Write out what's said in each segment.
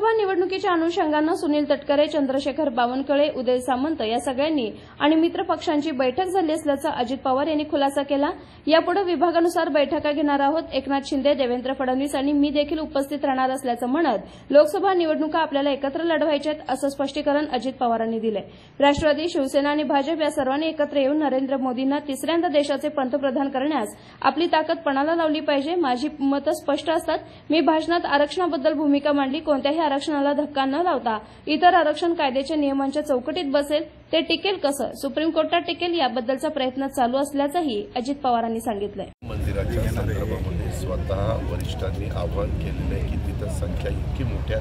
लोकसभा निवडणुकीच्या अनुषंगानं सुनील तटकरे, चंद्रशेखर बावनकुळे, उदय सामंत या सगळ्यांनी आणि मित्र पक्षांची बैठक झाली असल्याचा अजित पवार यांनी खुलासा केला। यापुढे विभागानुसार बैठका घेणार आहोत। एकनाथ शिंदे, देवेंद्र फडणवीस आणि मी देखील उपस्थित राहणार असल्याचं म्हणत लोकसभा निवडणुका आपल्याला एकत्र लढवायच्यात असं स्पष्टीकरण अजित पवारांनी दिले। राष्ट्रवादी, शिवसेना आणि भाजप या सर्वांनी एकत्र येऊन नरेंद्र मोदींना तिसऱ्यांदा देशाचे पंतप्रधान करण्यास आपली ताकद पणाला लावली पाहिजे। माझी मतं स्पष्ट असतात। मी भाषणात आरक्षणाबद्दल भूमिका मांडली। कोणत्याही आरक्षणाला धक्का न लावता इतर आरक्षण कायद्याच्या नियमांच्या चौकटीत बसेल। ते टिकेल कसं, सुप्रीम कोर्टात टिकेल याबद्दलचा प्रयत्न चालू असल्याचंही अजित पवारांनी सांगितलंय। मंदिराच्या संदर्भामध्ये स्वतः वरिष्ठांनी आवाहन केलेलं आहे की तिथं संख्या इतकी मोठ्या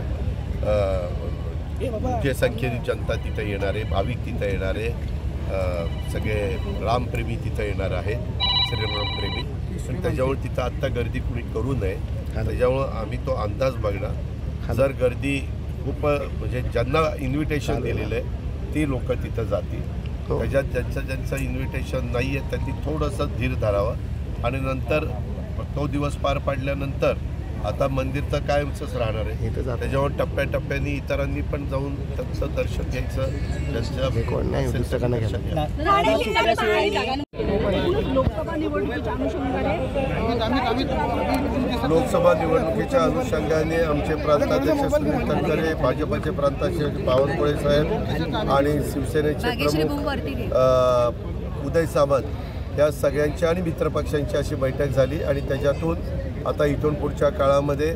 संख्येने जनता तिथं येणार आहे, भाविक तिथं येणार आहे, सगळे रामप्रेमी तिथं येणार आहेत, श्रीरामप्रेमी। पण त्याच्यामुळे तिथं आत्ता गर्दी कुणी करू नये, त्याच्यामुळं आम्ही तो अंदाज बघणार। जर गर्दी खूप म्हणजे ज्यांना इन्व्हिटेशन दिलेलं आहे ती लोक तिथं जातील। त्याच्यात ज्यांचं इन्व्हिटेशन नाही आहे त्यांनी थोडंसं धीर धरावं आणि नंतर तो दिवस पार पाडल्यानंतर आता मंदिर तर कायमचंच राहणार आहे। त्याच्यावर टप्प्याटप्प्याने इतरांनी पण जाऊन त्यांचं दर्शन घ्यायचं। लोकसभा निवडणुकीच्या अनुषंगाने आमचे प्रांताध्यक्ष सुनील तटकरे, भाजपचे प्रांताध्यक्ष बावनकुळे साहेब आणि शिवसेनेचे प्रमुख उदय सामंत या सगळ्यांची आणि मित्रपक्षांची अशी बैठक झाली आणि त्याच्यातून आता इथून पुढच्या काळामध्ये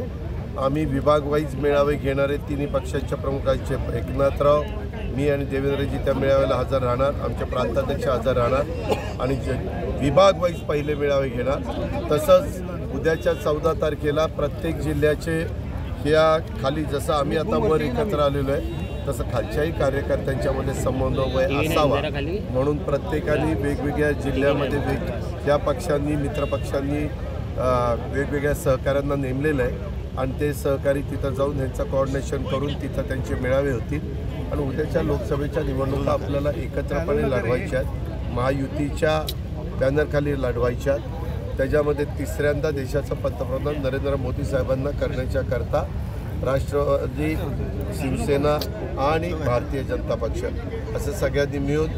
आम्ही विभाग वाईज मेळावे घेणारे तिन्ही पक्षांच्या प्रमुखांचे एकनाथराव, मी आणि देवेंद्रजी त्या मेळाव्याला हजर राहणार, आमचे प्रांताध्यक्ष हजर राहणार आणि विभाग वाईज पहिले मेळावे घेणार। तसंच उद्याच्या 14 तारखेला प्रत्येक जिल्ह्याचे या खाली जसं आम्ही आता वर एकत्र आलेलो आहे तसं खालच्याही कार्यकर्त्यांच्यामध्ये समन्वय असावा म्हणून प्रत्येकाने वेगवेगळ्या जिल्ह्यामध्ये त्या पक्षांनी मित्रपक्षांनी वेगवेगळ्या सहकाऱ्यांना नेमलेलं आहे आणि ते सहकारी तिथं जाऊन त्यांचं कोऑर्डिनेशन करून तिथं त्यांचे मेळावे होतील आणि उद्याच्या लोकसभेच्या निवडणुका आपल्याला एकत्रपणे लढवायच्या आहेत, महायुतीच्या बॅनरखाली लढवायच्या आहेत। त्याच्यामध्ये तिसऱ्यांदा देशाचं पंतप्रधान नरेंद्र मोदी साहेबांना करण्याच्या करता राष्ट्रवादी, शिवसेना आणि भारतीय जनता पक्ष असं सगळ्यांनी मिळून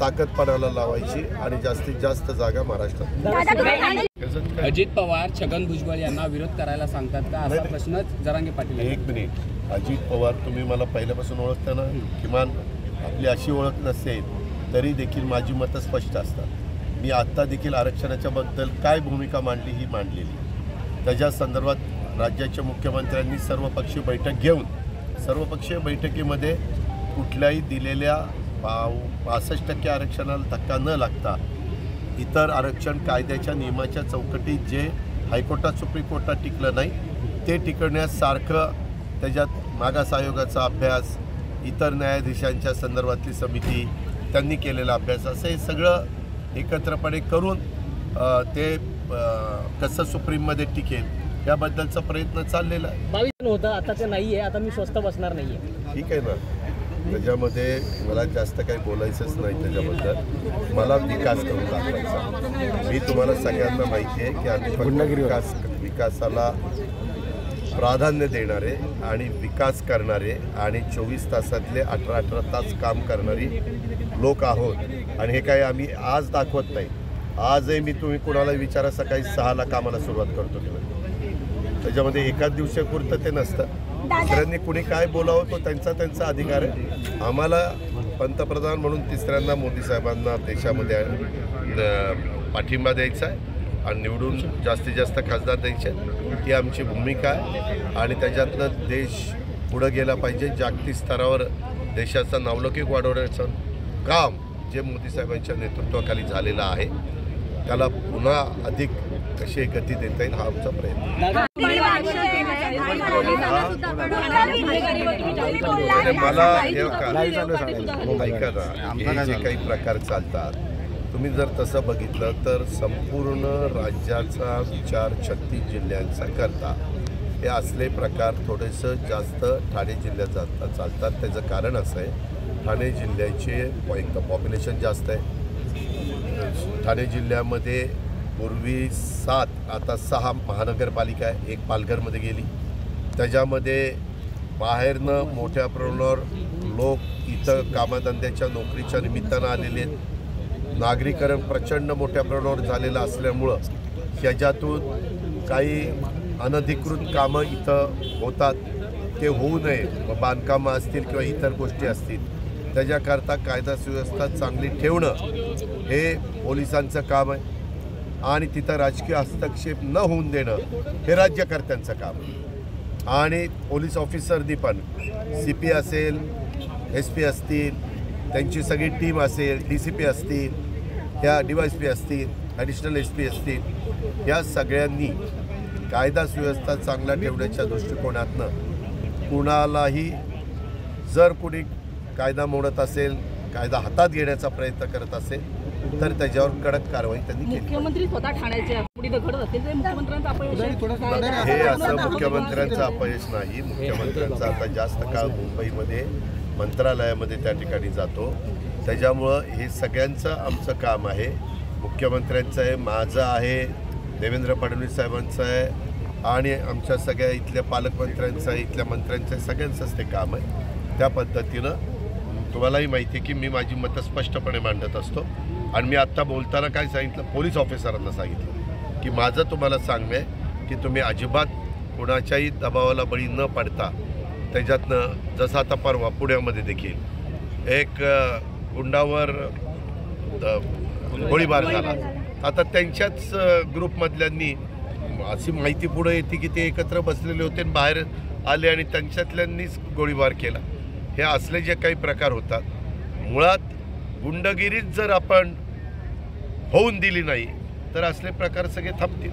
ताकद पणाला लावायची आणि जास्तीत जास्त जागा महाराष्ट्रात। अजित पवार छगन भुजबळ यांना विरोध करायला सांगतात का असा प्रश्न जरांगे पाटील। एक मिनिट, अजित पवार तुम्ही मला पहिल्यापासून ओळखता ना, किमान आपली अशी ओळख नसेल तरी देखील माझी मतं स्पष्ट असतात। मी आत्ता देखील आरक्षणाच्या बद्दल काय भूमिका मांडली ही मांडलेली। त्याच्या संदर्भात राज्याच्या मुख्यमंत्र्यांनी सर्वपक्षीय बैठक घेऊन सर्वपक्षीय बैठकीमध्ये कुठल्याही दिलेल्या 65% आरक्षणाला धक्का न लागता इतर आरक्षण कायद्याच्या नियमाच्या चौकटीत जे हायकोर्टात सुप्रीम कोर्टात टिकलं नाही ते टिकवण्यास सारखं त्याच्यात मागास आयोगाचा अभ्यास, इतर न्यायाधीशांच्या संदर्भातली समिती त्यांनी केलेला अभ्यास असं हे सगळं एकत्रपणे करून ते कसं सुप्रीममध्ये टिकेल याबद्दलचा प्रयत्न चाललेला आहे। 22 होतं, आता ते नाही आहे, आता मी स्वस्त बसणार नाही आहे। ठीक आहे ना, त्याच्यामध्ये मला जास्त काही बोलायचंच नाही। त्याच्याबद्दल मला विकास करून दाखवायचा। मी तुम्हाला सगळ्यांना माहिती आहे की आम्ही विकासाला प्राधान्य देणारे आणि विकास करणारे आणि 24 तासातले 18 तास काम करणारी लोक आहोत आणि हे काही आम्ही आज दाखवत नाही। आजही मी तुम्ही कुणाला विचारा सकाळी 6ला कामाला सुरुवात करतो किंवा त्याच्यामध्ये एकाच दिवसापुरतं ते नसतं। दुसऱ्यांनी कुणी काय बोलावं तो त्यांचा अधिकार आहे। आम्हाला पंतप्रधान म्हणून तिसऱ्यांदा मोदी साहेबांना देशामध्ये पाठिंबा द्यायचा आहे आणि निवडून जास्तीत जास्त खासदार द्यायचे ही आमची भूमिका आहे आणि त्याच्यातनं देश पुढे गेला पाहिजे। जागतिक स्तरावर देशाचा नावलौकिक वाढवण्याचं काम जे मोदी साहेबांच्या नेतृत्वाखाली झालेलं आहे त्याला पुन्हा अधिक कशी गती देता येईल हा आमचा प्रयत्न। मला ऐका ना, हे जे काही प्रकार चालतात तुम्ही जर तसं बघितलं तर संपूर्ण राज्याचा विचार 36 जिल्ह्यांचा करता हे असले प्रकार थोडेसं जास्त ठाणे जिल्ह्यात चालतात। त्याचं कारण असं आहे ठाणे जिल्ह्याचे एक तर पॉप्युलेशन जास्त आहे। ठाणे जिल्ह्यामध्ये पूर्वी 7 आता 6 महानगरपालिका आहे, एक पालघरमध्ये गेली। त्याच्यामध्ये बाहेरनं मोठ्या प्रमाणावर लोक इथं कामधंद्याच्या नोकरीच्या निमित्तानं आलेले आहेत. नागरीकरण प्रचंड मोठ्या प्रमाणावर झालेलं असल्यामुळं ह्याच्यातून काही अनधिकृत कामं इथं होतात, ते होऊ नये. बांधकामं असतील किंवा इतर गोष्टी असतील त्याच्याकरता कायदा सुव्यवस्था चांगली ठेवणं हे पोलिसांचं काम आहे आणि तिथं राजकीय हस्तक्षेप न होऊन देणं हे राज्यकर्त्यांचं काम आहे. आणि पोलीस ऑफिसरनी पण CP असेल, SP असतील, त्यांची सगळी टीम असेल, DCP असतील, ह्या DYSP असतील, ॲडिशनल SP असतील, या सगळ्यांनी कायदा सुव्यवस्था चांगला ठेवण्याच्या दृष्टिकोनातनं कुणालाही जर कुणी कायदा मोडत असेल, कायदा हातात घेण्याचा प्रयत्न करत असेल तर त्याच्यावर कडक कारवाई त्यांनी केली. मुख्यमंत्री स्वतः ठाण्याचे पुढे दखल असेल तर मुख्यमंत्र्यांचं अपयश हे असं मुख्यमंत्र्यांचं अपयश नाही. मुख्यमंत्र्यांचा आता जास्त काळ मुंबईमध्ये मंत्रालयामध्ये त्या ठिकाणी जातो, त्याच्यामुळं हे सगळ्यांचं आमचं काम आहे. मुख्यमंत्र्यांचं आहे, माझं आहे, देवेंद्र फडणवीस साहेबांचं आहे आणि आमच्या सगळ्या इथल्या पालकमंत्र्यांचं आहे, इथल्या मंत्र्यांचं आहे, सगळ्यांचंच ते काम आहे. त्या पद्धतीनं तुम्हालाही माहिती आहे की मी माझी मतं स्पष्टपणे मांडत असतो आणि मी आत्ता बोलताना काय सांगितलं, पोलीस ऑफिसरांना सांगितलं की माझं तुम्हाला सांगणं आहे की तुम्ही अजिबात कोणाच्याही दबावाला बळी न पडता त्याच्यातनं, जसं आता परवा पुण्यामध्ये देखील एक गुंडावर गोळीबार झाला. आता त्यांच्याच ग्रुपमधल्यांनी अशी माहिती पुढे येते की ते एकत्र बसलेले होते आणि बाहेर आले आणि त्यांच्यातल्यांनीच गोळीबार केला. हे असले जे काही प्रकार होतात, मुळात गुंडगिरीच जर आपण होऊन दिली नाही तर असले प्रकार सगळे थांबतील.